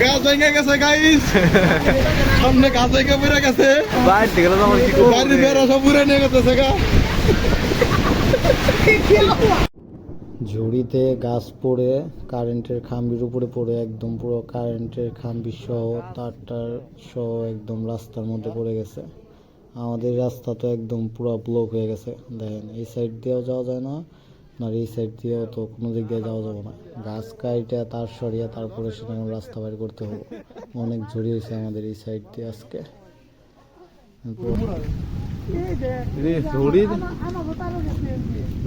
গাছ ভেঙে গেছে গাইস, সামনে গাছ ভেঙে পড়ে গেছে, বাড়ির বেড়া সব উড়ে নিয়ে গেছে গা। ঝুড়িতে গাছ পড়ে কারেন্টের খাম্বির উপরে পড়ে একদম পুরো কারেন্টের খাম্বি সহ তারটার সহ একদম রাস্তার মধ্যে পড়ে গেছে। আমাদের রাস্তা তো একদম পুরো ব্লক হয়ে গেছে। দেখেন এই সাইড দিয়েও যাওয়া যায় না, আর এই সাইড দিয়েও তো কোনো দিক দিয়ে যাওয়া যাবে না। গাছ কাইটা তার সরিয়ে তারপরে সেখানে রাস্তা বাইর করতে হবে। অনেক ঝুড়ি হয়েছে আমাদের এই সাইড দিয়ে আজকে।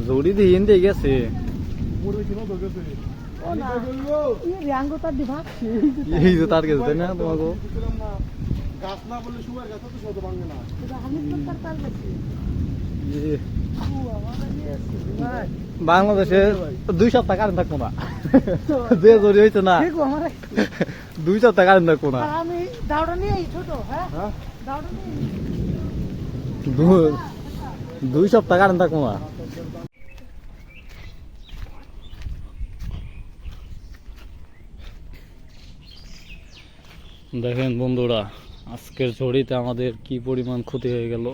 জড়ি দিয়ে এনতে গেছে এই যে তার গেছে তাই না তোমাকে গাছ না বললে সুপার গাছ তো শত ভাঙে না। বাংলাদেশে 2 সপ্তাহ কারেন্ট থাকবো না, যে জড়ি হয়েছে না 2 সপ্তাহ কারেন্ট থাকবো না। 2 সপ্তাহ কারেন্ট থাকবো না। দেখেন বন্ধুরা, আজকের ঝড়িতে আমাদের কি পরিমাণ ক্ষতি হয়ে গেল।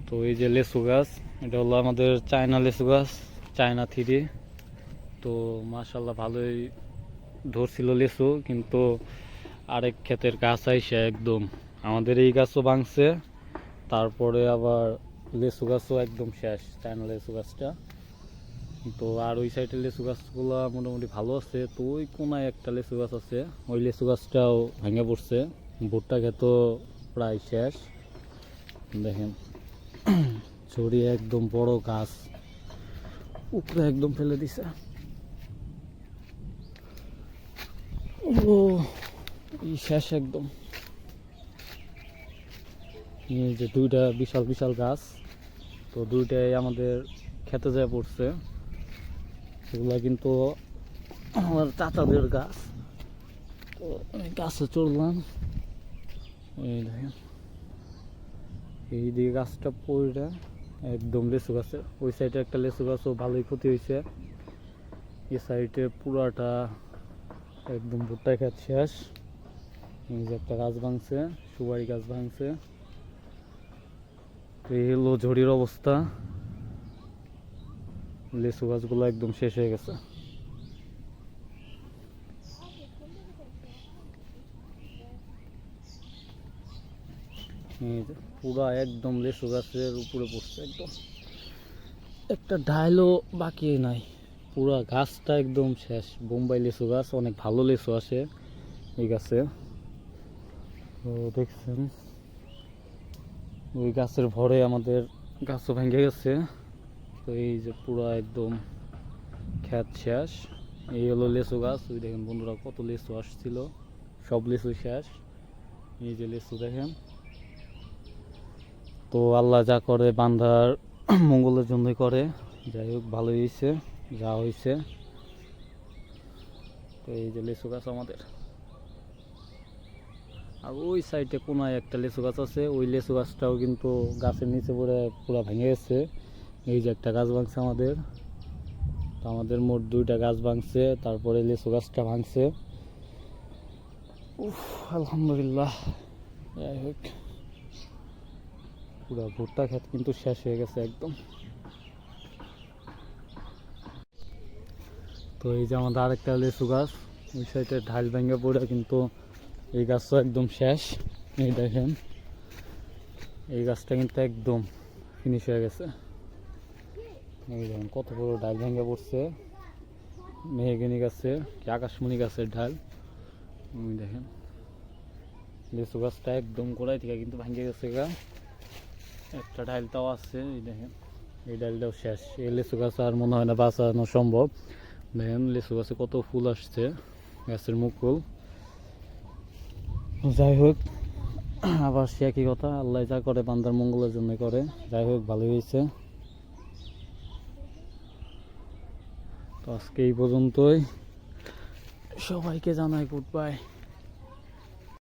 তো এই যে লেসু গাছ, এটা হলো আমাদের চায়না লেসু গাছ, চায়না 3। তো মাশাআল্লাহ ভালোই ধরছিল লেসু, কিন্তু আরেক ক্ষেতের গাছ আইসে একদম আমাদের এই গাছও ভাঙছে, তারপরে আবার লেসু গাছও একদম শেষ, চায়না লেসু গাছটা। তো আর ওই সাইডের লেচু গাছগুলো মোটামুটি ভালো আছে। তো ওই কোনায় একটা লেচু গাছ আছে, ওই লেচু গাছটাও ভেঙে পড়ছে। ভুট্টা ক্ষেত প্রায় শেষ। দেখেন ছড়িয়ে একদম বড় গাছ উপরে একদম ফেলে দিছে। ও শেষ একদম। এই যে 2টা বিশাল বিশাল গাছ, তো 2টাই আমাদের খেতে যায় পড়ছে। এগুলা কিন্তু আমার চাচাদের গাছ। তো গাছে চড়লাম, এই দেখেন এই দিকে গাছটা পড়ে একদম লেচু গাছে, ওই সাইডে একটা লেচু গাছও ভালোই ক্ষতি হয়েছে। এই সাইডে পুরাটা একদম ভুট্টা খেত শেষ। এই যে একটা গাছ ভাঙছে, সুপারি গাছ ভাঙছে। এই হলো ঝড়ির অবস্থা, লেচু গাছগুলো একদম শেষ হয়ে গেছে। পুরা একদম লেচু গাছের উপরে পড়ছে, একদম একটা ডাইলও বাকি নাই, পুরা গাছটা একদম শেষ। বোম্বাই লেচু গাছ, অনেক ভালো লেচু আসে এই গাছে। তো দেখছেন ওই গাছের ভরে আমাদের গাছও ভেঙে গেছে। তো এই যে পুরা একদম ক্ষেত শেষ। এই হলো লেচু গাছ, ওই দেখেন বন্ধুরা কত লেচু আসছিল, সব লেচু শেষ। এই যে লেচু দেখেন। তো আল্লাহ যা করে বান্দার মঙ্গলের জন্যই করে, যাই হোক ভালোই হয়েছে যা হয়েছে। তো এই যে লেচু গাছ আমাদের, আর ওই সাইডে কোনায় একটা লেচু গাছ আছে, ওই লেচু গাছটাও কিন্তু গাছের নিচে পড়ে পুরো ভেঙে গেছে। এই যে একটা গাছ ভাঙছে আমাদের, তো আমাদের মোট 2টা গাছ ভাঙছে, তারপরে লেচু গাছটা ভাঙছে। উফ আলহামদুলিল্লাহ। যাই হোক পুরো ভুট্টা ক্ষেত কিন্তু শেষ হয়ে গেছে একদম। তো এই যে আমাদের আরেকটা লেচু গাছ, ওই সাইডে ঢাল ভেঙে পড়ে কিন্তু এই গাছটা একদম শেষ। এই দেখেন এই গাছটা কিন্তু একদম ফিনিশ হয়ে গেছে। এই দেখেন কত বড় ঢাল ভেঙে পড়ছে, মেহগিনি গাছের কি আকাশমণি গাছের ঢাল। দেখেন লেচু গাছটা একদম গোড়ায় থেকে কিন্তু ভেঙে গেছে গা, একটা ডালটাও আছে। এই দেখেন এই ডালটাও শেষ। এই লেচু গাছ আর মনে হয় না বাঁচানো সম্ভব। দেখেন লেচু গাছে কত ফুল আসছে, গাছের মুকুল। যাই হোক আবার সে একই কথা, আল্লাহ যা করে বান্দার মঙ্গলের জন্য করে। যাই হোক ভালোই হয়েছে। তো আজকে এই পর্যন্তই, সবাইকে জানাই গুড বাই।